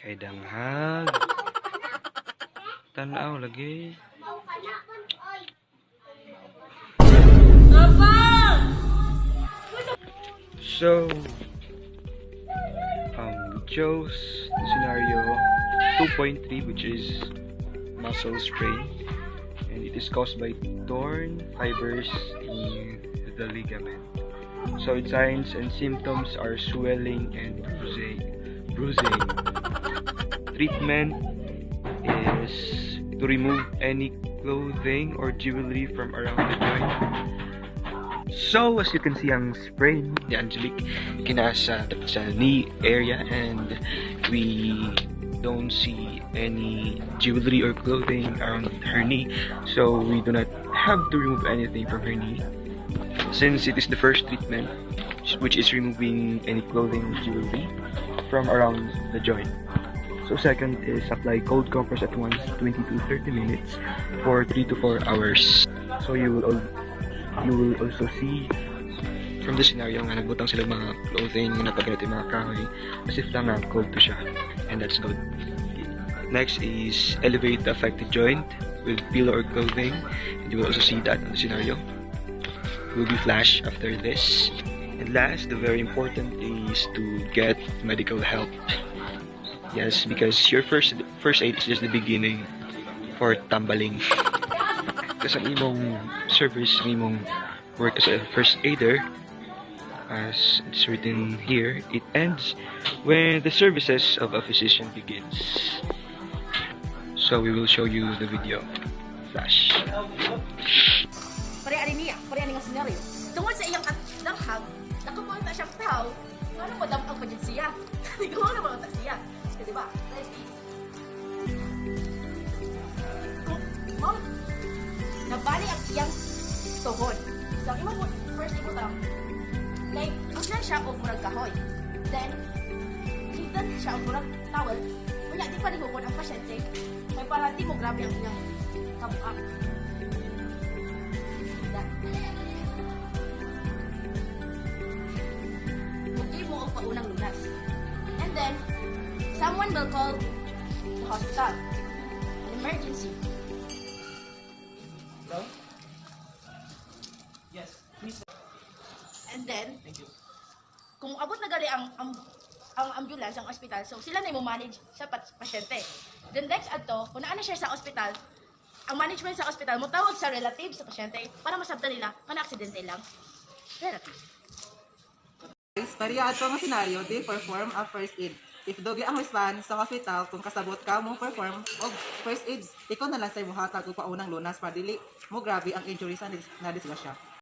Kay danghag. Tanaw lagi. So, we chose the scenario 2.3, which is muscle sprain, and it is caused by torn fibers in the ligament. So its signs and symptoms are swelling and bruising. Treatment is to remove any clothing or jewelry from around the joint. So as you can see, ang sprain ni Angelique kinasa sa knee area, and we don't see any jewelry or clothing around her knee, so we do not have to remove anything from her knee since it is the first treatment, which is removing any clothing or jewelry from around the joint. So second is apply cold compress at once 20 to 30 minutes for 3 to 4 hours. So you will also see from the scenario nga nagbutang sila mga clothing na pagganito yung mga kahoy as if lang nga cold to siya, and that's good. Next is elevate the affected joint with pillow or clothing, and you will also see that in the scenario. It will be flash after this. And last, the very important is to get medical help. Yes, because your first aid is just the beginning for tumbling. Kasi ang imong service, ang imong work as a first aider, as it's written here, it ends when the services of a physician begins. So we will show you the video. Flash. Pare ani nga senaryo. Tungod sa iyang danghag, nakapunta siyang tao, ano ba damang pa dyan siya? Ikaw na ba siya? Di ba? Mom, nabali ang iyang tuhod. So, first ibutang, like, uslan siya o murag kahoy. Then, hitan siya o murag towel. Kaya di pa nihukod ang pasyente, may para di mo grabe ang iyang kabuak. Hindi mo ang paunang lunas. And then, someone will call the hospital. An emergency. Hello? Yes, please. And then, Thank you. kung abot na gali ang ambulance, ang ospital, so sila na yung manage sa pasyente. Then next adto, kung naan na siya sa ospital, ang management sa ospital mo tawag sa relatives sa pasyente para masabtan nila kung aksidente lang. Relative. Pariya ato nga senaryo, they perform a first aid. If dogi ang response sa hospital, kung kasabot ka mo perform og first aid, ikaw na lang sa imuhatag og paunang lunas para dili mo grabe ang injury sa na disgrasya.